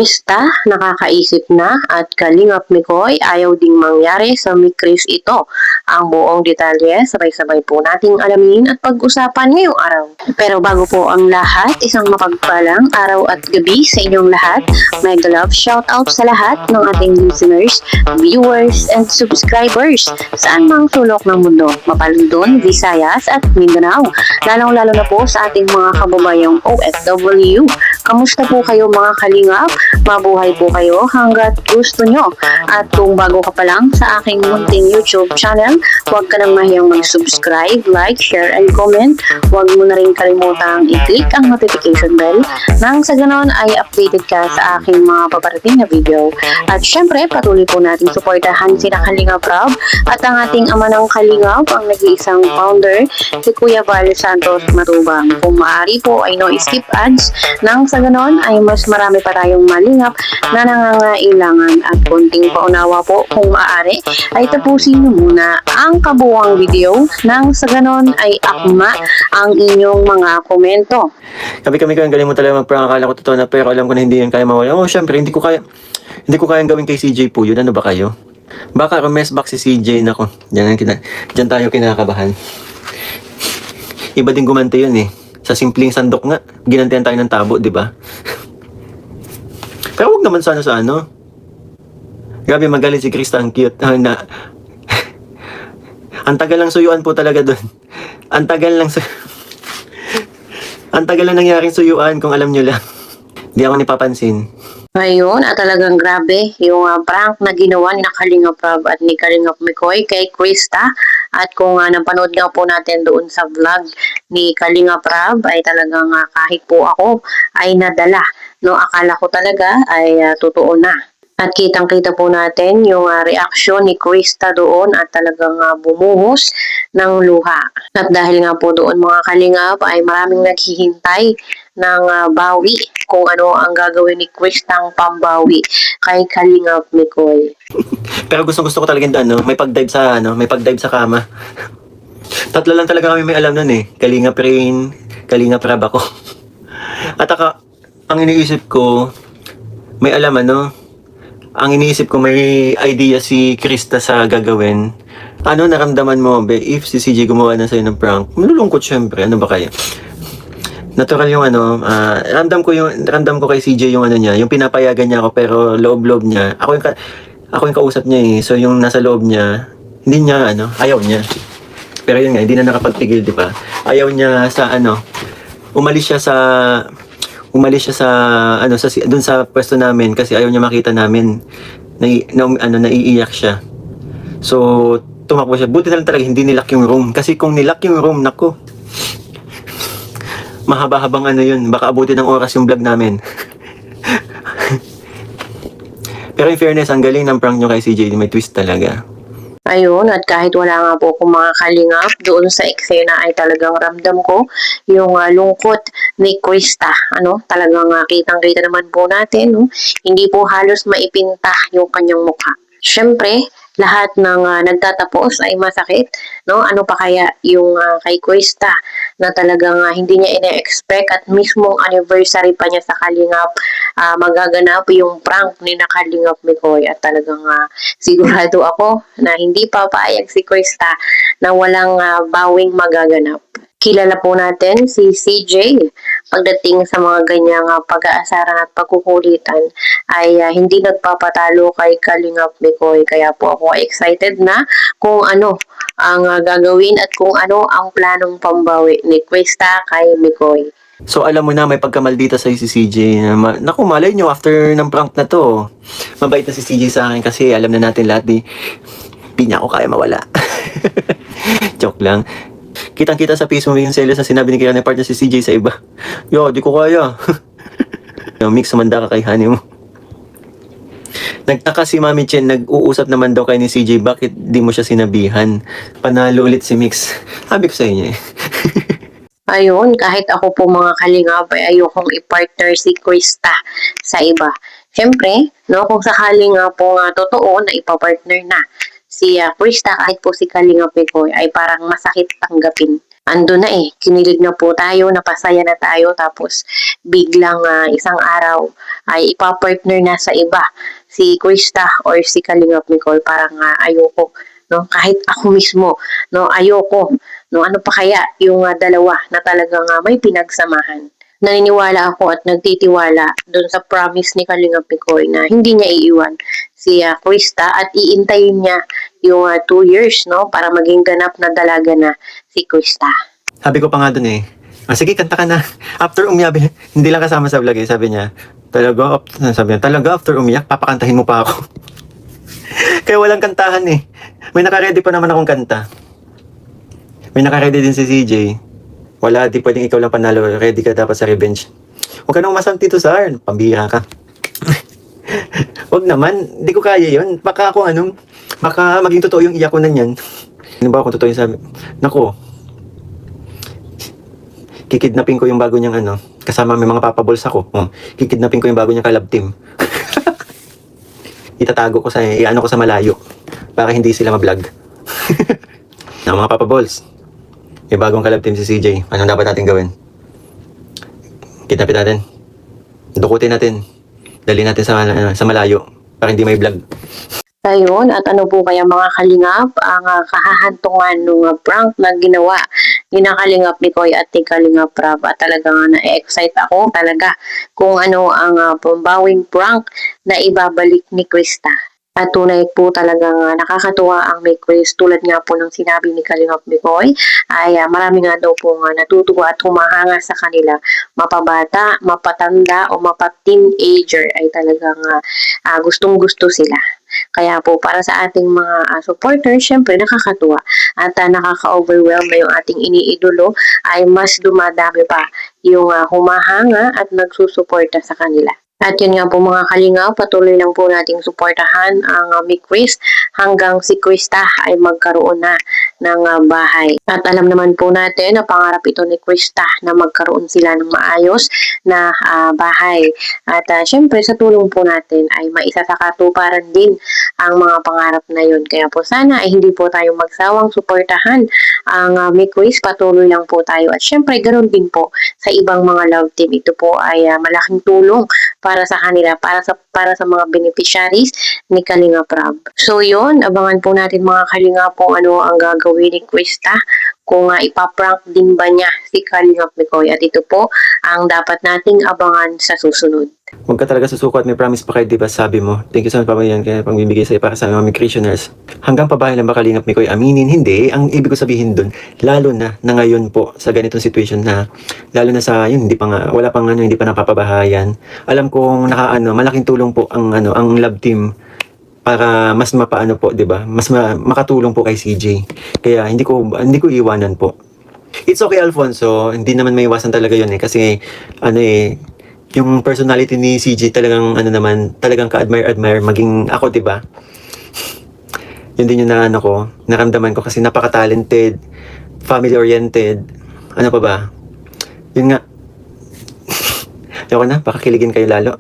Krista, nakakaisip na at Kalingap Mikoy, ayaw ding mangyari sa Mikris ito. Ang buong detalye, sabay-sabay po nating alamin at pag-usapan ngayong araw. Pero bago po ang lahat, isang mapagpalang araw at gabi sa inyong lahat. Mega love shoutout sa lahat ng ating listeners, viewers, and subscribers saan mang sulok ng mundo, Mapalundon, Visayas at Mindanao. Lalong-lalo na po sa ating mga kababayang OFW. Kamusta po kayo mga kalingap? Mabuhay po kayo hanggat gusto nyo. At kung bago ka pa lang sa aking munting YouTube channel, huwag ka nang mahiyang mag-subscribe, like, share, and comment. Huwag mo na rin kalimutang i-click ang notification bell nang sa ganon ay updated ka sa aking mga paparating na video. At syempre, patuloy po natin suportahan sina Kalingap Rob at ang ating ama ng Kalingap, ang nag-iisang founder, si Kuya Val Santos Matubang. Kung maaari po ay no skip ads nang sa ganon ay mas marami pa tayong malingap na nangangailangan at konting paunawa po kung maaari ay tapusin nyo muna ang kabuuang video nang sa ganon ay akma ang inyong mga komento. Kami ko, ang galing mo talaga mag-prank. Akala ko totoo na pero alam ko na hindi yan kaya mawala. Oh, syempre, hindi ko kayang gawin kay CJ po yun. Ano ba kayo? Baka mess back si CJ. Nako, diyan tayo kinakabahan. Iba din gumante yun eh. Sa simpleng sandok nga, ginantihan tayo ng tabo, di ba? Pero wag naman sana sa ano. Grabe, magaling si Krista, ang cute. Ang tagal lang suyuan po talaga doon. Ang tagal lang nangyaring suyuan kung alam nyo lang. Di ako nipapansin. Ayun, at talagang grabe yung prank na ginawa ni Kalingap Rob at ni Kalingap Mikoy kay Krista. At kung napanood nga po natin doon sa vlog ni Kalingap Rob ay talagang kahit po ako ay nadala. No, akala ko talaga ay totoo na. At kitang-kita po natin yung reaksyon ni Krista doon at talagang bumuhos ng luha. At dahil nga po doon mga kalingap ay maraming naghihintay ng bawi kung ano ang gagawin ni Kristang pambawi kay Kalingap Mikoy. Pero gusto ko talaga may pag-dive sa kama. Tatlo lang talaga kami may alam nun eh. Kalingap Rain, Kalingap Rob ako. At ang iniisip ko, may alam ang iniisip ko may idea si Krista sa gagawin. Ano naramdaman mo, be, if si CJ gumawa na sa'yo ng prank? Malulungkot syempre, ano ba kaya? Natural yung ramdam ko kay CJ yung niya, yung pinapayagan niya ako pero loob-loob niya. Ako yung kausap niya eh. So yung nasa loob niya, hindi niya ayaw niya. Pero yun nga, hindi na nakapagpigil, di ba? Ayaw niya sa umalis siya sa doon sa pwesto namin kasi ayaw niya makita namin naiiyak siya. So tumakbo siya. Buti na lang talaga hindi nilock yung room kasi kung nilock yung room, nako. Mahaba-habang yun, baka abutin ng oras yung vlog namin. Pero in fairness, ang galing ng prank nyo kay CJ, may twist talaga. Ayun, at kahit wala nga po akong mga kalingap, doon sa eksena ay talagang ramdam ko yung lungkot ni Krista. Talagang kitang-kita naman po natin, hindi po halos maipinta yung kanyang mukha. Siyempre, lahat ng nagtatapos ay masakit, Ano pa kaya yung kay Krista na talagang hindi niya ina-expect at mismong anniversary pa niya sa Kalingap magaganap yung prank ni Kalingap Mikoy at talagang sigurado ako na hindi papayag si Krista na walang bawing magaganap. Kilala po natin si CJ pagdating sa mga ganyang pag-aasaran at pagkukulitan ay hindi nagpapatalo kay Kalingap Mikoy. Kaya po ako excited na kung ano ang gagawin at kung ano ang planong pambawi ni Krista kay Mikoy. So alam mo na may pagkamaldita sa si CJ. Naku, malay nyo after ng prank na to. Mabait na si CJ sa akin kasi alam na natin lahat di niya ako kaya mawala. Joke lang. Kitang-kita sa piso mo yung selos na sinabi ni Kira na partner si CJ sa iba. Yo, di ko kaya. Mix manda ka kay honey mo. Nagtaka si Mami Chen, nag-uusap naman daw kay ni CJ, bakit di mo siya sinabihan? Panalo ulit si Mix. Sabi ko sa inyo eh. Ayun, kahit ako po mga kalingap ay ayokong i-partner si Krista sa iba. Siyempre, kung sakaling po totoo na ipapartner na si Krista kahit po si Kalingap Mikoy ay parang masakit tanggapin. ando na eh, kinilig na po tayo, napasaya na tayo, tapos biglang isang araw ay ipapartner na sa iba si Krista or si Kalingap Nicole. Parang ayoko, no? Kahit ako mismo, no, ayoko, no? Ano pa kaya yung dalawa na talagang may pinagsamahan? Naniniwala ako at nagtitiwala doon sa promise ni Kalingap Nicole na hindi niya iiwan si Krista at iintayin niya yung 2 years, no, para maging ganap na dalaga na si Krista. Sabi ko pa nga dun eh, sige, kanta ka na. After umiyak, hindi lang kasama sa vlog eh, sabi niya, talaga after umiyak, papakantahin mo pa ako. Kaya walang kantahan eh. May nakaredy pa naman akong kanta. May nakaredy din si CJ. Wala, di pwedeng ikaw lang panalo. Ready ka dapat sa revenge. Huwag ka nang umasang Tito Sar. Pambira ka. Huwag naman. Di ko kaya yun. Baka maging totoo yung iyak ko na yan. Ano ba kung totoo yung sabi? Nako. Kikidnapin ko yung bago niyang kasama may mga papabols ako. Kikidnapin ko yung bago niyang kalab team. Itatago ko ko sa malayo. Para hindi sila ma-vlog. Na mga papabols. May bagong kalab team si CJ. Anong dapat natin gawin? Kidnapin natin. Dukutin natin. Dali natin sa malayo. Para hindi may vlog. Ayun, at ano po kaya mga kalingap ang kahahantungan ng prank na ginawa ni na Kalingap Nicole at ni Kalingap Rab. At talagang na-excite ako talaga kung ano ang pambawing prank na ibabalik ni Krista. At tunay po talagang nakakatuwa ang may Chris. Tulad nga po ng sinabi ni Kalingap Nicole ay marami nga daw po natutuwa at humahanga sa kanila. Mapabata, mapatanda o mapa-teenager ay talagang gustong-gusto sila. Kaya po para sa ating mga supporters, syempre nakakatuwa at nakaka-overwhelm na yung ating iniidolo ay mas dumadami pa yung humahanga at nagsusuporta sa kanila. At yun nga po mga kalingap, patuloy lang po nating suportahan ang Mick Chris hanggang si Krista ay magkaroon na ng bahay. At alam naman po natin na pangarap ito ni Krista na magkaroon sila ng maayos na bahay. At syempre sa tulong po natin ay maisasakatuparan din ang mga pangarap na yun. Kaya po sana ay hindi po tayo magsawang suportahan ang Mick Chris. Patuloy lang po tayo. At syempre ganoon din po sa ibang mga love team. Ito po ay malaking tulong para sa kanila, para sa mga beneficiaries ni Kalingap Rab. So yun, abangan po natin mga Kalingap kung ano ang gagawin ni Krista, kung ipaprank din ba niya si Kalingap Nicole. At ito po ang dapat nating abangan sa susunod. Huwag ka talaga susuko at may promise pa kayo, diba? Sabi mo. Thank you so much, Papa Yan, kaya pangbibigay sa'yo para sa mga Christianers. Hanggang pabahay lang ba Kalingap Nicole aminin? Hindi. Ang ibig ko sabihin dun, lalo na ngayon po, sa ganitong situation na, lalo na sa, yun, wala pang hindi pa napapabahayan. Alam kong malaking tulong po ang love team para mas mapaano po, 'di ba? Mas makatulong po kay CJ. Kaya hindi ko iwanan po. It's okay, Alfonso. Hindi naman maiwasan talaga 'yun eh kasi yung personality ni CJ talagang talagang ka-admire maging ako, 'di ba? Yun din yung naramdaman ko kasi napaka-talented, family-oriented. Ano pa ba? Yun nga. Ayoko na, baka kiligin kayo lalo.